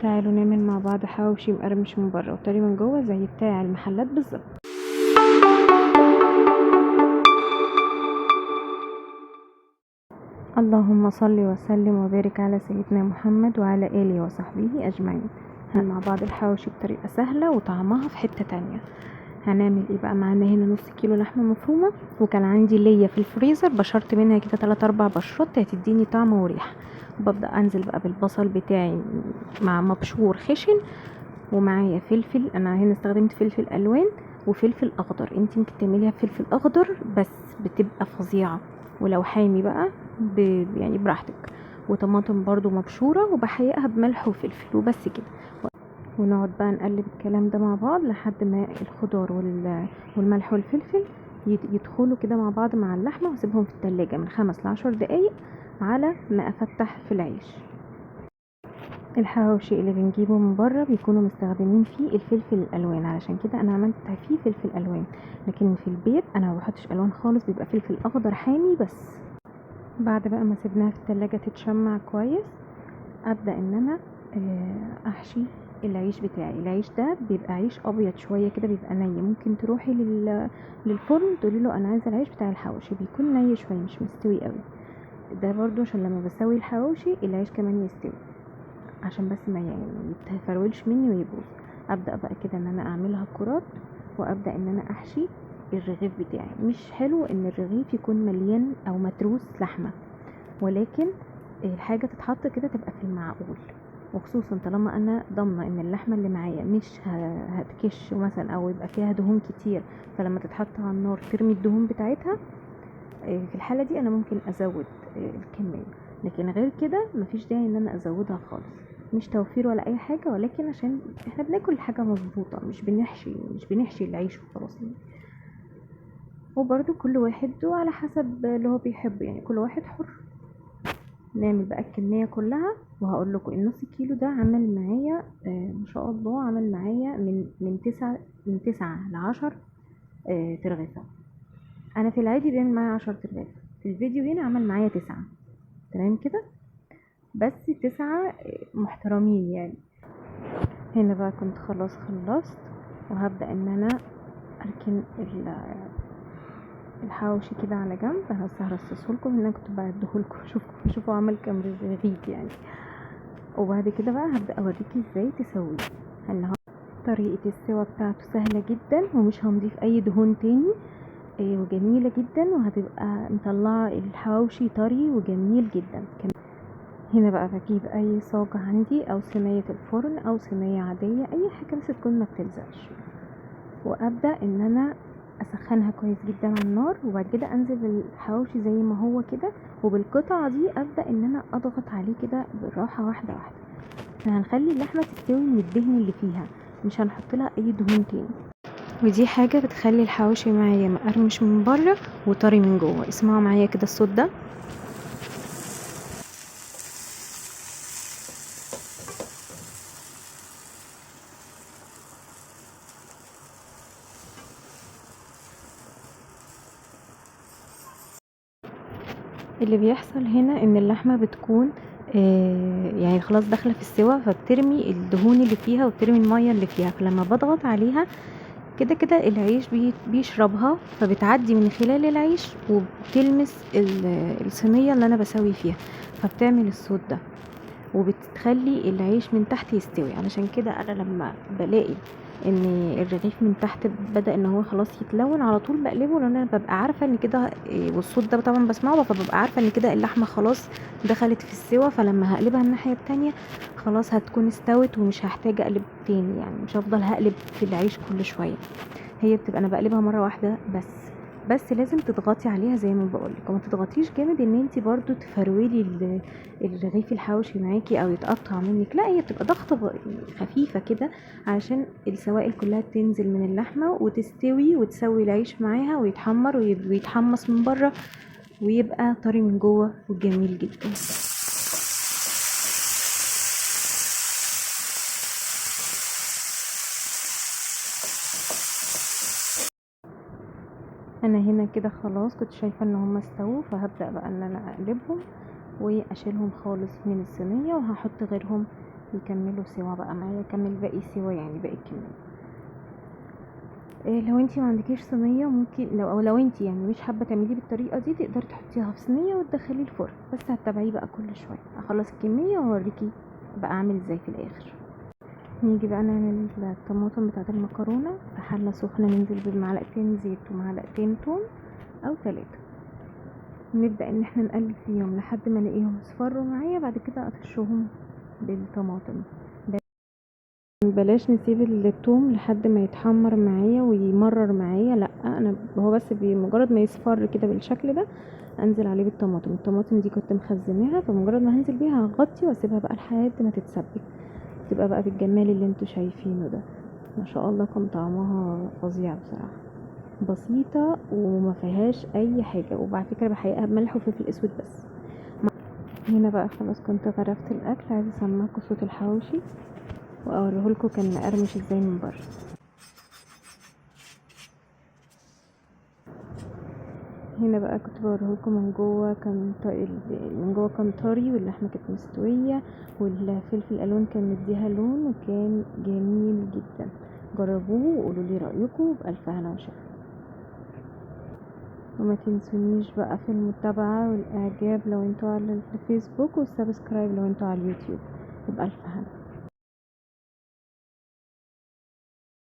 تعالوا نعمل مع بعض حواوشي مقرمش من بره وطري من جوه زي بتاع المحلات بالظبط. اللهم صل وسلم وبارك على سيدنا محمد وعلى اله وصحبه اجمعين. هنعمل مع بعض الحواوشي بطريقه سهله وطعمها في حته تانية. هنعمل ايه بقى؟ معانا هنا نص كيلو لحمه مفرومه، وكان عندي ليا في الفريزر بشرت منها كده 3-4 بشرات هتديني طعم وريحه. وببدا انزل بقى بالبصل بتاعي مع مبشور خشن، ومعايا فلفل. انا هنا استخدمت فلفل الوان وفلفل اخضر، انت ممكن تعمليها فلفل اخضر بس بتبقى فظيعه، ولو حامي بقى يعني براحتك. وطماطم برضو مبشوره وبحيقها بملح وفلفل وبس كده. ونقعد بقى نقلب الكلام ده مع بعض لحد ما الخضار والملح والفلفل يدخلوا كده مع بعض مع اللحمه، واسيبهم في التلاجة من 5 ل10 دقايق على ما افتح في العيش. الحواوشي اللي بنجيبه من بره بيكونوا مستخدمين فيه الفلفل الالوان، علشان كده انا عملت فيه فلفل الوان، لكن في البيت انا ما بحطش الوان خالص، بيبقى فلفل اخضر حامي بس. بعد بقى ما سيبناها في التلاجة تتشمع كويس، ابدا ان انا احشي العيش بتاعي. العيش ده بيبقى عيش ابيض شويه كده، بيبقى ني. ممكن تروحي للفرن تقولي له انا عايزه العيش بتاع الحواوشي، بيكون ني شويه مش مستوي قوي. ده برضو عشان لما بسوي الحواوشي العيش كمان يستوي، عشان بس ما يتفرولش مني ويبوظ. ابدا بقى كده ان انا اعملها كرات، وابدا ان انا احشي الرغيف بتاعي. مش حلو ان الرغيف يكون مليان او متروس لحمه، ولكن الحاجه تتحط كده تبقى في المعقول، وخصوصا طالما انا ضامنه ان اللحمه اللي معايا مش هتكش مثلا او يبقى فيها دهون كتير، فلما تتحط على النار ترمي الدهون بتاعتها. في الحاله دي انا ممكن ازود الكميه، لكن غير كده مفيش داعي ان انا ازودها خالص. مش توفير ولا اي حاجه، ولكن عشان احنا بناكل حاجه مظبوطه، مش بنحشي العيش وخلاص يعني. وبرده كل واحد على حسب اللي هو بيحبه، يعني كل واحد حر. نعمل بقى الكميه كلها، وهقول لكم النص كيلو ده عمل معايا ما شاء الله، عمل معايا من 9 ل10 ترغيفه. انا في العادي بيعمل معايا 10 ترغيفه، في الفيديو هنا عمل معايا 9. تمام كده، بس 9 محترمين يعني. هنا بقى كنت خلاص خلصت، وهبدأ ان انا اركن الحواوشي كده على جنب. انا بس هرصصهولكم ان انا كنت بعدهولكم. شوفوا عمل كام رغيف يعني. وبعد كده بقى هبدأ اوريكي ازاي تسويه. طريقة السوا بتاعته سهلة جدا، ومش هنضيف اي دهون تاني، وجميلة جدا، وهتبقى مطلعة الحواوشي طري وجميل جدا. هنا بقى بجيب اي صاج عندي او صينية الفرن او صينية عادية، اي حاجة بس تكون ما بتلزقش، وابدأ ان انا اسخنها كويس جدا على النار. وبعد كده انزل بالحواوشي زي ما هو كده، وبالقطعة دي ابدأ ان انا اضغط عليه كده بالراحة واحدة واحدة. احنا هنخلي اللحمة تستوي من الدهن اللي فيها، مش هنحط لها اي دهون تاني، ودي حاجة بتخلي الحواوشي معايا مقرمش من بره وطري من جوه. اسمعوا معايا كده الصوت ده. اللي بيحصل هنا ان اللحمة بتكون يعني خلاص داخله في السوا، فبترمي الدهون اللي فيها وبترمي المية اللي فيها، فلما بضغط عليها كده كده العيش بيشربها، فبتعدي من خلال العيش وبتلمس الصينية اللي انا بسوي فيها، فبتعمل الصوت ده وبتخلي العيش من تحت يستوي. علشان كده انا لما بلاقي ان الرغيف من تحت بدأ ان هو خلاص يتلون، على طول بقلبه، لان انا ببقى عارفة ان كده والصوت ده طبعا بسمعه، فببقى عارفة ان كده اللحمة خلاص دخلت في السوا. فلما هقلبها الناحية التانية خلاص هتكون استوت، ومش هحتاج اقلب تاني، يعني مش هفضل هقلب في العيش كل شوية. هي بتبقى انا بقلبها مرة واحدة بس لازم تضغطي عليها زي ما بقولك، وما تضغطيش جامد ان انتي برضو تفرولي الرغيف الحواوشي معاكي او يتقطع منك. لا، هي بتبقى ضغطة خفيفة كده علشان السوائل كلها تنزل من اللحمة وتستوي، وتسوي العيش معاها ويتحمر ويتحمص من بره، ويبقى طري من جوه وجميل جدا. انا هنا كده خلاص كنت شايفة ان هما استووا، فهبدأ بقى ان انا اقلبهم واشيلهم خالص من الصينية، وهحط غيرهم يكملوا سوا بقى معايا، اكمل باقي سوا يعني باقي الكمية. لو انتي ما عندكيش صينيه ممكن لو انتي يعني مش حابه تعمليه بالطريقه دي، تقدري تحطيها في صينيه وتدخليه الفرن، بس هتتابعيه بقى كل شويه. اخلص الكميه واوريكي بقى عامل ازاي في الاخر. نيجي بقى نعمل الطماطم بتاعه المكرونه في حله سخنه، ننزل بمعلقتين زيت ومعلقتين توم او 3. نبدا ان احنا نقلب فيهم لحد ما نلاقيهم اصفروا معايا، بعد كده اطشهم بالطماطم. بلاش نسيب الثوم لحد ما يتحمر معايا ويمرر معايا، لا انا هو بس بمجرد ما يصفر كده بالشكل ده انزل عليه بالطماطم. الطماطم دي كنت مخزناها، فمجرد ما هنزل بيها هغطي واسيبها بقى لحد ما تتسبك، تبقى بقى بالجمال اللي انتوا شايفينه ده. ما شاء الله كان طعمها فظيع بصراحه، بسيطه وما فيهاش اي حاجه، وبعد فكره بحقيقها بملح وفلفل اسود بس. هنا بقى خلاص كنت غرفت الاكل، عايزه اسمعكم صوت الحواوشي واوريهولكوا كان مقرمش ازاي من بره. هنا بقى كنت بوريهولكم من جوه كان من جوه كان طري، واللحمه كانت مستويه، والفلفل الالوان كان مديها لون وكان جميل جدا. جربوه وقولوا لي رايكم بالف هنا وشفا. وما تنسونيش بقى في المتابعه والاعجاب لو انتوا على الفيسبوك، والسبسكرايب لو انتوا على اليوتيوب. وبالف هنا.